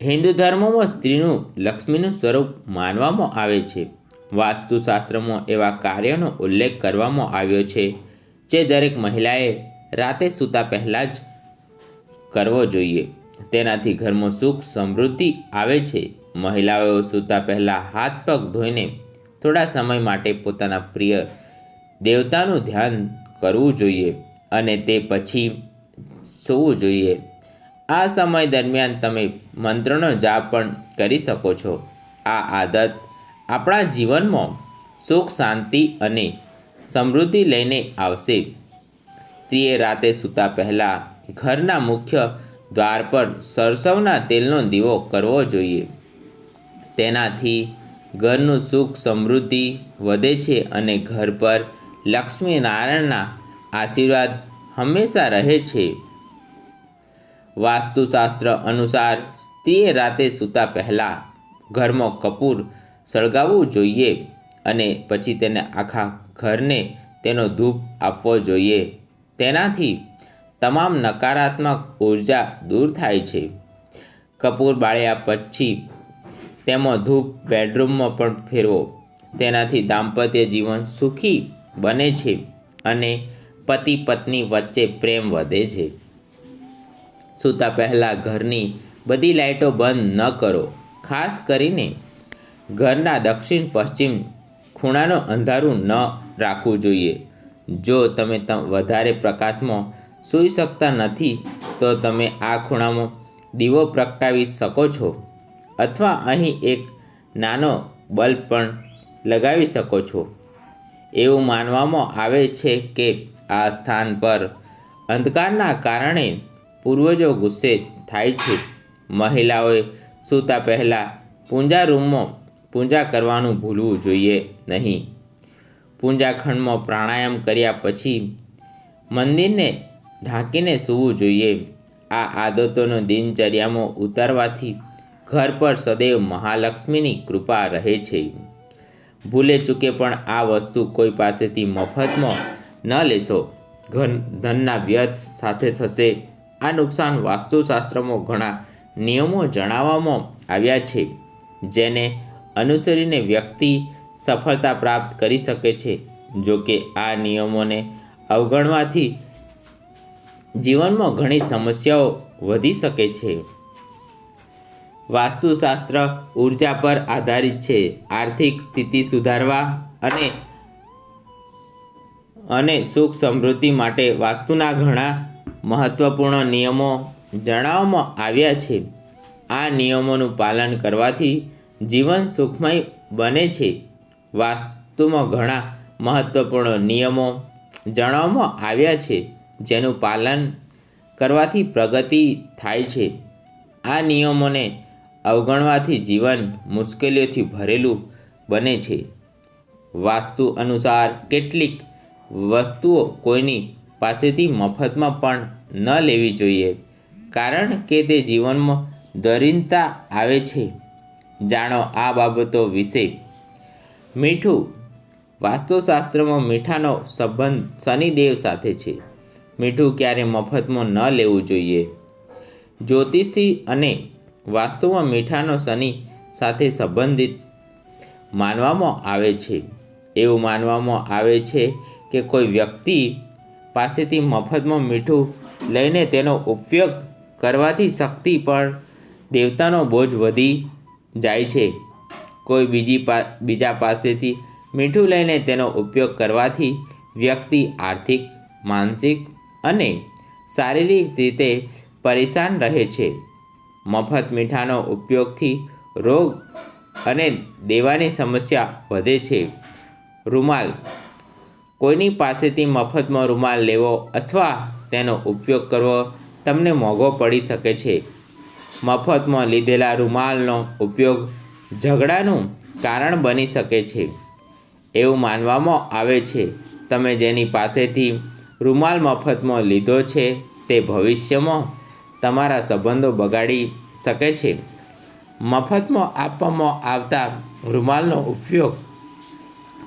હિન્દુ ધર્મમાં સ્ત્રીનું લક્ષ્મીનું સ્વરૂપ માનવામાં આવે છે. વાસ્તુશાસ્ત્રમાં એવા કાર્યોનો ઉલ્લેખ કરવામાં આવ્યો છે જે દરેક મહિલાએ રાતે સૂતા પહેલાં જ કરવો જોઈએ. તેનાથી ઘરમાં સુખ સમૃદ્ધિ આવે છે. મહિલાઓ સૂતા પહેલાં હાથ પગ ધોઈને થોડા સમય માટે પોતાના પ્રિય દેવતાનું ધ્યાન કરવું જોઈએ અને તે પછી સૂવું જોઈએ. આ સમય દરમિયાન તમે મંત્રનો જાપ પણ કરી શકો છો. આ આદત આપણા જીવનમાં સુખ, શાંતિ અને સમૃદ્ધિ લઈને આવશે. સ્ત્રીએ રાતે સૂતા પહેલાં ઘરના મુખ્ય દ્વાર પર સરસવના તેલનો દીવો કરવો જોઈએ. તેનાથી ઘરનું સુખ સમૃદ્ધિ વધે છે અને ઘર પર લક્ષ્મી નારાયણના આશીર્વાદ હંમેશા રહે છે. વાસ્તુશાસ્ત્ર અનુસાર સ્ત્રીએ રાતે સૂતા પહેલાં ઘરમાં કપૂર સળગાવવું જોઈએ અને પછી તેને આખા ઘરને તેનો ધૂપ આપવો જોઈએ. તેનાથી તમામ નકારાત્મક ઉર્જા દૂર થાય છે. કપૂર બાળ્યા પછી તેમાં ધૂપ બેડરૂમમાં પણ ફેરવો. તેનાથી દાંપત્ય જીવન સુખી બને છે અને પતિ પત્ની વચ્ચે પ્રેમ વધે છે. સૂતા પહેલાં ઘરની બધી લાઇટો બંધ ન કરો. ખાસ કરીને ઘરના દક્ષિણ પશ્ચિમ ખૂણાનો અંધારું ન રાખવું જોઈએ. જો તમે વધારે પ્રકાશમાં સૂઈ શકતા નથી તો તમે આ ખૂણામાં દીવો પ્રગટાવી શકો છો અથવા અહીં એક નાનો બલ્બ પણ લગાવી શકો છો. એવું માનવામાં આવે છે કે આ સ્થાન પર અંધકારના કારણે પૂર્વજો ગુસ્સે થાય છે. મહિલાઓએ સૂતા પહેલાં પૂજા રૂમમાં પૂજા કરવાનું ભૂલવું જોઈએ નહીં. પૂજા ખંડમાં પ્રાણાયામ કર્યા પછી મંદિરને ઢાંકીને સૂવું જોઈએ. આ આદતોનો દિનચર્યામાં ઉતારવાથી ઘર પર સદૈવ મહાલક્ષ્મીની કૃપા રહે છે. ભૂલે ચૂકે પણ આ વસ્તુ કોઈ પાસેથી મફતમાં ન લેશો. ધનના વ્યર્થ સાથે થશે. આ નુકસાન વાસ્તુશાસ્ત્રમાં ઘણા નિયમો જણાવવામાં આવ્યા છે જેને અનુસરીને વ્યક્તિ સફળતા પ્રાપ્ત કરી શકે છે. જો કે આ નિયમોને અવગણવાથી જીવનમાં ઘણી સમસ્યાઓ વધી શકે છે. વાસ્તુશાસ્ત્ર ઉર્જા પર આધારિત છે. આર્થિક સ્થિતિ સુધારવા અને સુખ સમૃદ્ધિ માટે વાસ્તુના ઘણા મહત્વપૂર્ણ નિયમો જણાવવામાં આવ્યા છે. આ નિયમોનું પાલન કરવાથી જીવન સુખમય બને છે. વાસ્તુમાં ઘણા મહત્વપૂર્ણ નિયમો જણાવવામાં આવ્યા છે જેનું પાલન કરવાથી પ્રગતિ થાય છે. આ નિયમોને અવગણવાથી જીવન મુશ્કેલીઓથી ભરેલું બને છે. વાસ્તુ અનુસાર કેટલીક વસ્તુઓ કોઈની પાસેથી મફતમાં પણ ન લેવી જોઈએ કારણ કે તે જીવનમાં દરિદ્રતા આવે છે. જાણો આ બાબતો વિશે. મીઠું. વાસ્તુશાસ્ત્રમાં મીઠાનો સંબંધ શનિદેવ સાથે છે. મીઠું ક્યારે મફતમાં ન લેવું જોઈએ. જ્યોતિષી અને વાસ્તુમાં મીઠાનો શનિ સાથે સંબંધિત માનવામાં આવે છે. એવું માનવામાં આવે છે કે કોઈ વ્યક્તિ પાસેથી મફતમાં મીઠું લઈને તેનો ઉપયોગ કરવાથી શક્તિ પર દેવતાનો બોજ વધી જાય છે. કોઈ બીજા પાસેથી મીઠું લઈને તેનો ઉપયોગ કરવાથી વ્યક્તિ આર્થિક, માનસિક અને શારીરિક રીતે પરેશાન રહે છે. મફત મીઠાનો ઉપયોગથી રોગ અને દેવાની સમસ્યા વધે છે. રૂમાલ. કોઈની પાસેથી મફતમાં રૂમાલ લેવો અથવા તેનો ઉપયોગ કરવો તમને મોંઘો પડી શકે છે. મફતમાં લીધેલા રૂમાલનો ઉપયોગ ઝઘડાનું કારણ બની શકે છે. એવું માનવામાં આવે છે તમે જેની પાસેથી રૂમાલ મફતમાં લીધો છે તે ભવિષ્યમાં તમારા સંબંધો બગાડી શકે છે. મફતમાં આપવામાં આવતા રૂમાલનો ઉપયોગ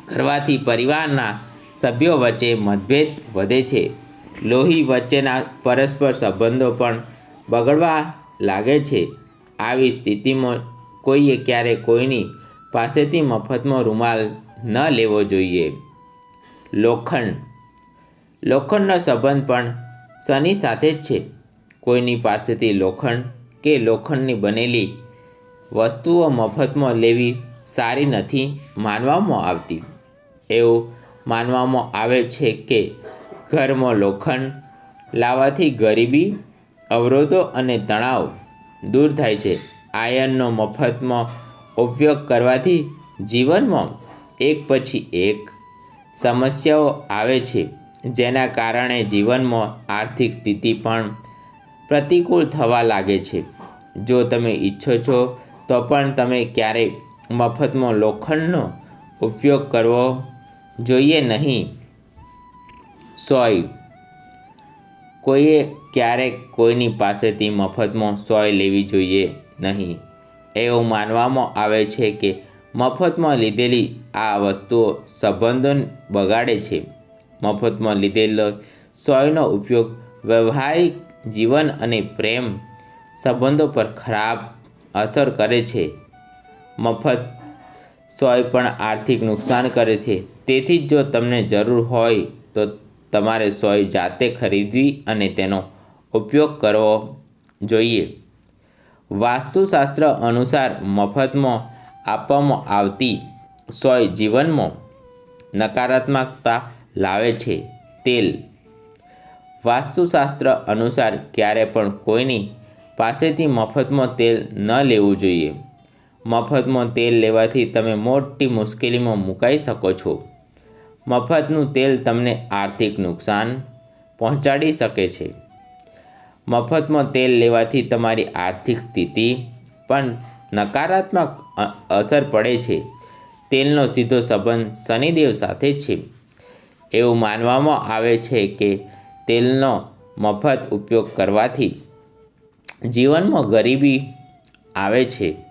કરવાથી પરિવારના સભ્યો વચ્ચે મતભેદ વધે છે. લોહી વચ્ચેના પરસ્પર સંબંધો પણ બગડવા લાગે છે. આવી સ્થિતિમાં કોઈએ ક્યારેય કોઈની પાસેથી મફતમાં રૂમાલ ન લેવો જોઈએ. લોખંડનો સંબંધ પણ શનિ સાથે જ છે. કોઈની પાસેથી લોખંડ કે લોખંડની બનેલી વસ્તુઓ મફતમાં લેવી સારી નથી માનવામાં આવતી. એવું માનવામાં આવે છે કે ઘરમાં લોખંડ લાવવાથી ગરીબી, અવરોધો અને તણાવ દૂર થાય છે. આયર્નનો મફતમાં ઉપયોગ કરવાથી જીવનમાં એક પછી એક સમસ્યાઓ આવે છે, જેના કારણે જીવનમાં આર્થિક સ્થિતિ પણ પ્રતિકૂળ થવા લાગે છે. જો તમે ઈચ્છો છો તો પણ તમે ક્યારેય મફતમાં લોખંડનો ઉપયોગ કરવો જોઈએ નહીં. સોય. કોઈએ ક્યારેક કોઈની પાસેથી મફતમાં સોય લેવી જોઈએ નહીં. એવું માનવામાં આવે છે કે મફતમાં લીધેલી આ વસ્તુઓ સંબંધોને બગાડે છે. મફતમાં લીધેલો સોયનો ઉપયોગ વ્યવહારિક જીવન અને પ્રેમ સંબંધો પર ખરાબ અસર કરે છે. મફત સોય પણ આર્થિક નુકસાન કરે છે. તેથી જો તમને જરૂર હોય તો તમારે સોય જાતે ખરીદવી અને તેનો ઉપયોગ કરવો જોઈએ. વાસ્તુશાસ્ત્ર અનુસાર મફતમાં આપવામાં આવતી સોય જીવનમાં નકારાત્મકતા લાવે છે. તેલ. વાસ્તુશાસ્ત્ર અનુસાર ક્યારે પણ કોઈની પાસેથી મફતમાં તેલ ન લેવું જોઈએ. મફતમાં તેલ લેવાથી તમે મોટી મુશ્કેલીમાં મુકાઈ શકો છો. મફતનું તેલ તમને આર્થિક નુકસાન પહોંચાડી શકે છે. મફતમાં તેલ લેવાથી તમારી આર્થિક સ્થિતિ પણ નકારાત્મક અસર પડે છે. તેલનો સીધો સંબંધ શનિદેવ સાથે છે. એવું માનવામાં આવે છે કે તેલનો મફત ઉપયોગ કરવાથી જીવનમાં ગરીબી આવે છે.